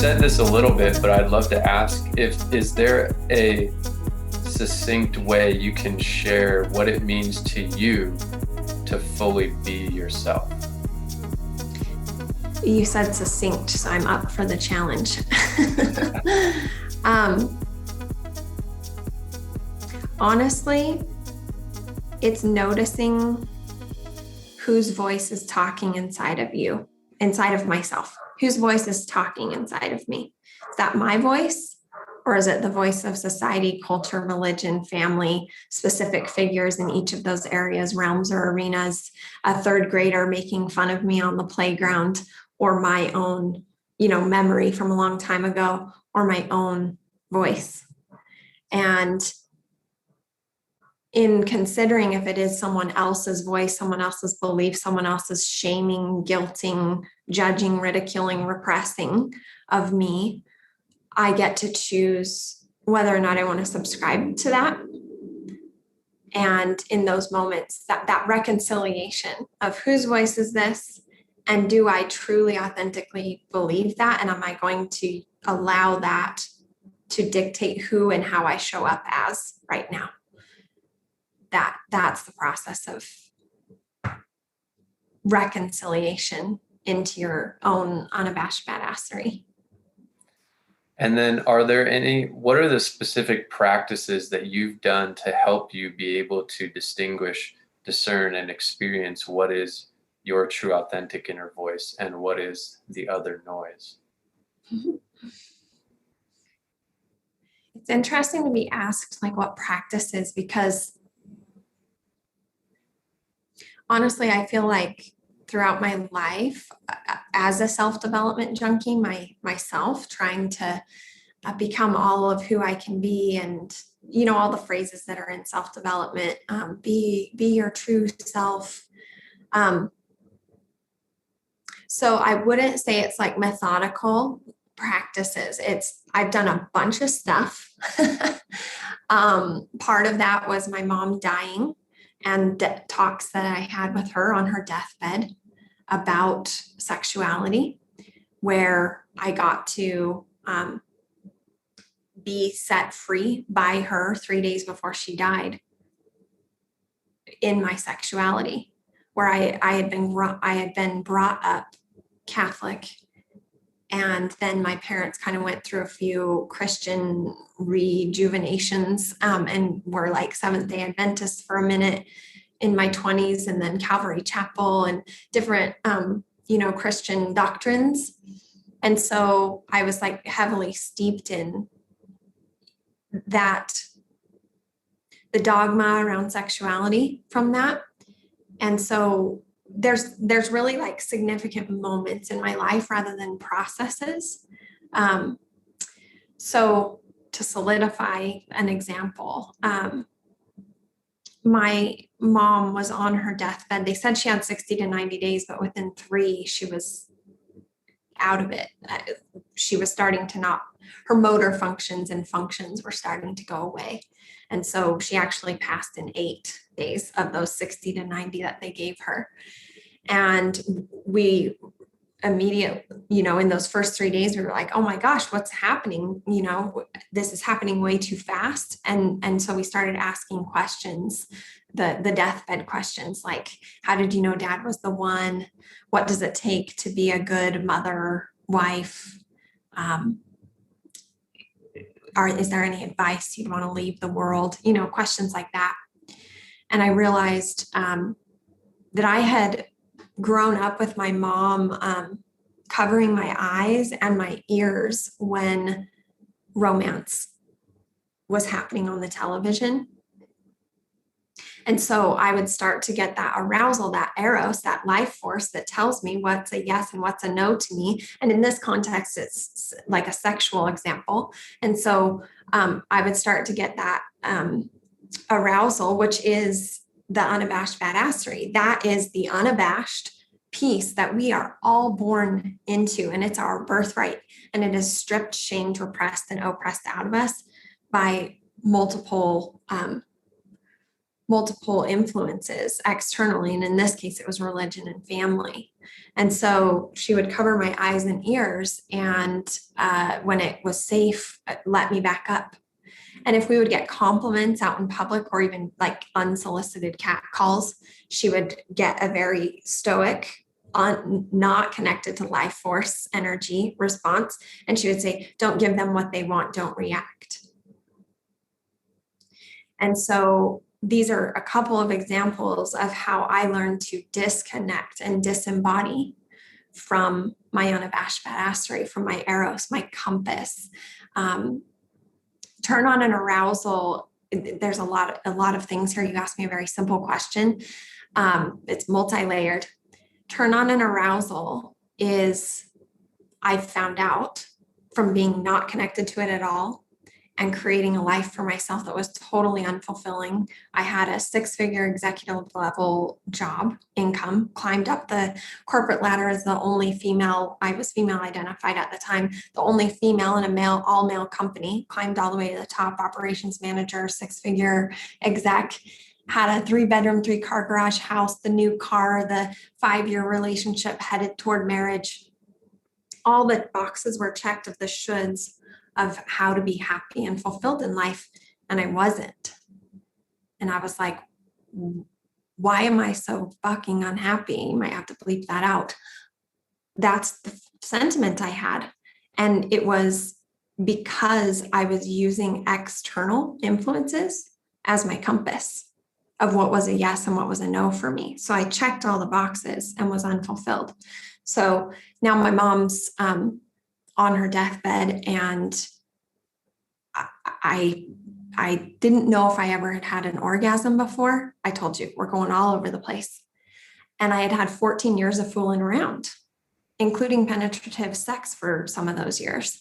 said this a little bit, but I'd love to ask is there a succinct way you can share what it means to you to fully be yourself? You said succinct, so I'm up for the challenge. Honestly, it's noticing whose voice is talking inside of you, inside of myself. Whose voice is talking inside of me? Is that my voice? Or is it the voice of society, culture, religion, family, specific figures in each of those areas, realms, or arenas, a third grader making fun of me on the playground, or my own, memory from a long time ago, or my own voice? And in considering if it is someone else's voice, someone else's belief, someone else's shaming, guilting, judging, ridiculing, repressing of me, I get to choose whether or not I want to subscribe to that. And in those moments, that reconciliation of whose voice is this? And do I truly, authentically believe that? And am I going to allow that to dictate who and how I show up as right now? That's the process of reconciliation into your own unabashed badassery. And then what are the specific practices that you've done to help you be able to distinguish, discern, and experience what is your true authentic inner voice and what is the other noise? It's interesting to be asked what practices, because honestly, I feel like throughout my life as a self-development junkie, myself trying to become all of who I can be, and all the phrases that are in self-development, be your true self. So I wouldn't say it's methodical practices. I've done a bunch of stuff. Part of that was my mom dying and talks that I had with her on her deathbed about sexuality, where I got to be set free by her 3 days before she died in my sexuality, where I had been brought up Catholic. And then my parents kind of went through a few Christian rejuvenations and were Seventh-day Adventists for a minute in my 20s, and then Calvary Chapel and different, Christian doctrines. And so I was heavily steeped in that, the dogma around sexuality from that. And so there's really significant moments in my life rather than processes. So to solidify an example, my mom was on her deathbed. They said she had 60 to 90 days, but within 3, she was out of it. She was starting to her motor functions were starting to go away. And so she actually passed in 8 days of those 60 to 90 that they gave her. And we immediately, in those first 3 days, we were like, oh my gosh, what's happening? This is happening way too fast. And so we started asking questions, the deathbed questions, how did you know dad was the one? What does it take to be a good mother, wife? Is there any advice you'd want to leave the world? Questions like that. And I realized that I had grown up with my mom covering my eyes and my ears when romance was happening on the television. And so I would start to get that arousal, that eros, that life force that tells me what's a yes and what's a no to me. And in this context, it's like a sexual example. And so I would start to get that arousal, which is the unabashed badassery. That is the unabashed piece that we are all born into, and it's our birthright. And it is stripped, shamed, repressed, and oppressed out of us by multiple multiple influences externally. And in this case, it was religion and family. And so she would cover my eyes and ears. And when it was safe, let me back up. And if we would get compliments out in public or even like unsolicited cat calls, she would get a very stoic, not connected to life force energy response. And she would say, don't give them what they want, don't react. And so these are a couple of examples of how I learned to disconnect and disembody from my unabashed badassery, from my eros, my compass. Turn on an arousal. There's a lot of things here. You asked me a very simple question. It's multi-layered. Turn on an arousal is, I've found out from being not connected to it at all and creating a life for myself that was totally unfulfilling. I had a 6-figure executive level job income, climbed up the corporate ladder as the only female. I was female identified at the time, the only female in a all male company, climbed all the way to the top, operations manager, 6-figure exec, had a 3-bedroom, 3-car garage house, the new car, the 5-year relationship headed toward marriage. All the boxes were checked of the shoulds of how to be happy and fulfilled in life. And I wasn't. And I was like, why am I so fucking unhappy? You might have to bleep that out. That's the sentiment I had. And it was because I was using external influences as my compass of what was a yes and what was a no for me. So I checked all the boxes and was unfulfilled. So now my mom's on her deathbed, and I didn't know if I ever had an orgasm before. I told you, we're going all over the place. And I had 14 years of fooling around, including penetrative sex for some of those years.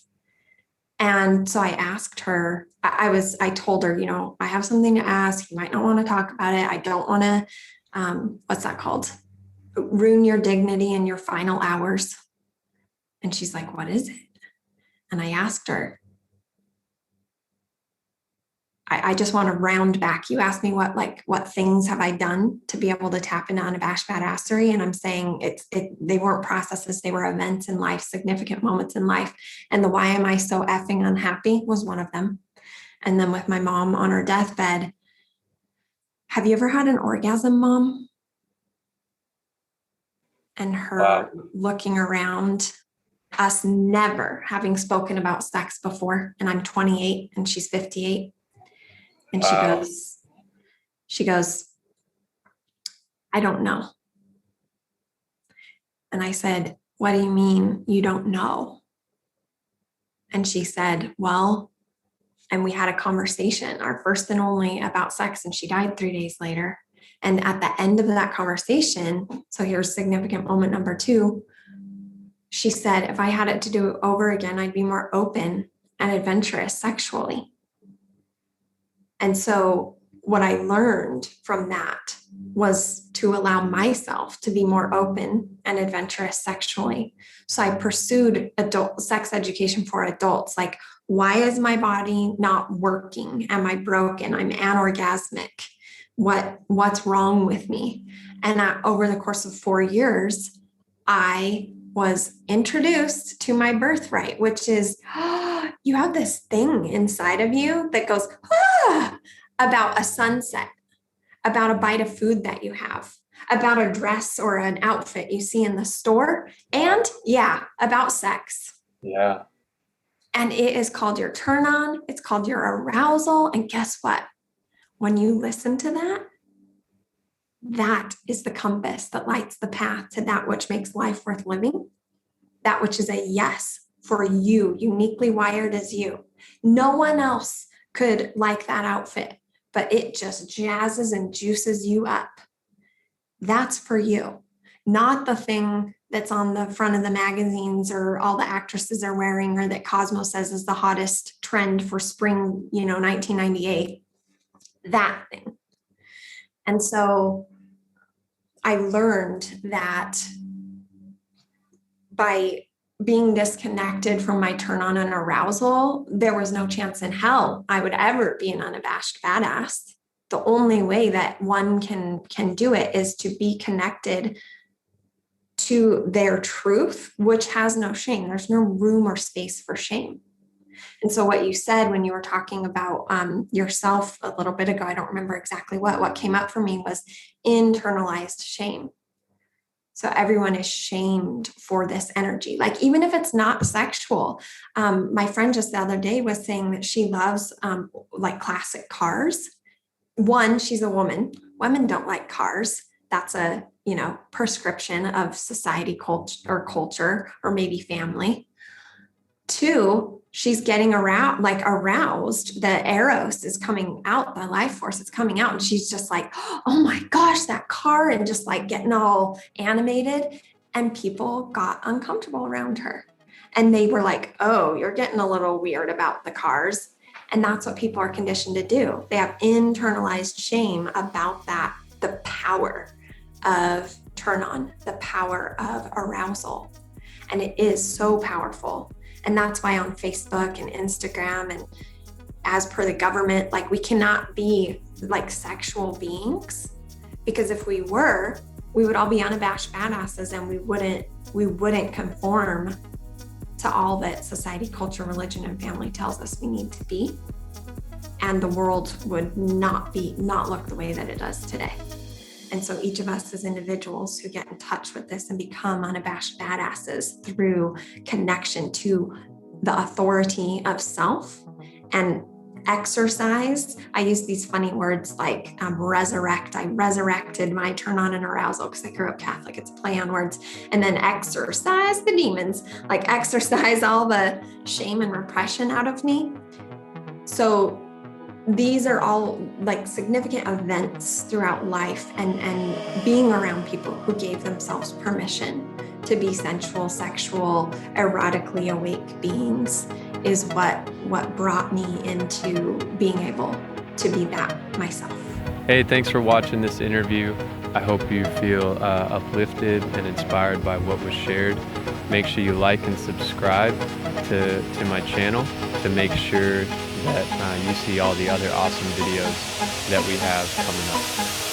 And so I asked her, I told her, I have something to ask. You might not want to talk about it. I don't want to, what's that called? Ruin your dignity in your final hours. And she's like, what is it? And I asked her, I just want to round back. You asked me what things have I done to be able to tap into unabashed badassery? And I'm saying they weren't processes, they were events in life, significant moments in life. And the why am I so effing unhappy was one of them. And then with my mom on her deathbed, have you ever had an orgasm, Mom? And her looking around, us never having spoken about sex before. And I'm 28 and she's 58. And she goes, I don't know. And I said, what do you mean you don't know? And she said, well, and we had a conversation, our first and only, about sex, and she died 3 days later. And at the end of that conversation, so here's significant moment number 2, she said, if I had it to do over again, I'd be more open and adventurous sexually. And so what I learned from that was to allow myself to be more open and adventurous sexually. So I pursued adult sex education for adults. Like, why is my body not working? Am I broken? I'm anorgasmic. What's wrong with me? And over the course of 4 years, I was introduced to my birthright, which is, you have this thing inside of you that goes, about a sunset, about a bite of food that you have, about a dress or an outfit you see in the store, and about sex. Yeah. And it is called your turn on. It's called your arousal. And guess what? When you listen to that, that is the compass that lights the path to that which makes life worth living. That which is a yes for you, uniquely wired as you. No one else could like that outfit, but it just jazzes and juices you up. That's for you, not the thing that's on the front of the magazines or all the actresses are wearing or that Cosmo says is the hottest trend for spring, 1998, that thing. And so I learned that by being disconnected from my turn on and arousal, there was no chance in hell I would ever be an unabashed badass. the only way that one can do it is to be connected to their truth, which has no shame. There's no room or space for shame. And so what you said when you were talking about yourself a little bit ago, I don't remember exactly what came up for me was internalized shame. So everyone is shamed for this energy. Like, even if it's not sexual, my friend just the other day was saying that she loves like classic cars. One, she's a woman. Women don't like cars. That's a, prescription of society culture, or maybe family. Two, she's getting aroused. The eros is coming out, the life force is coming out. And she's just like, oh my gosh, that car, and just like getting all animated. And people got uncomfortable around her. And they were like, oh, you're getting a little weird about the cars. And that's what people are conditioned to do. They have internalized shame about that, the power of turn on, the power of arousal. And it is so powerful. And that's why on Facebook and Instagram, and as per the government, like, we cannot be like sexual beings, because if we were, we would all be unabashed badasses, and we wouldn't conform to all that society, culture, religion, and family tells us we need to be. And the world would not look the way that it does today. And so each of us as individuals who get in touch with this and become unabashed badasses through connection to the authority of self and exercise. I use these funny words like resurrect. I resurrected my turn on and arousal because I grew up Catholic. It's a play on words. And then exercise the demons, like exercise all the shame and repression out of me. So these are all like significant events throughout life, and being around people who gave themselves permission to be sensual, sexual, erotically awake beings is what brought me into being able to be that myself. Hey, thanks for watching this interview. I hope you feel uplifted and inspired by what was shared. Make sure you like and subscribe to my channel to make sure that you see all the other awesome videos that we have coming up.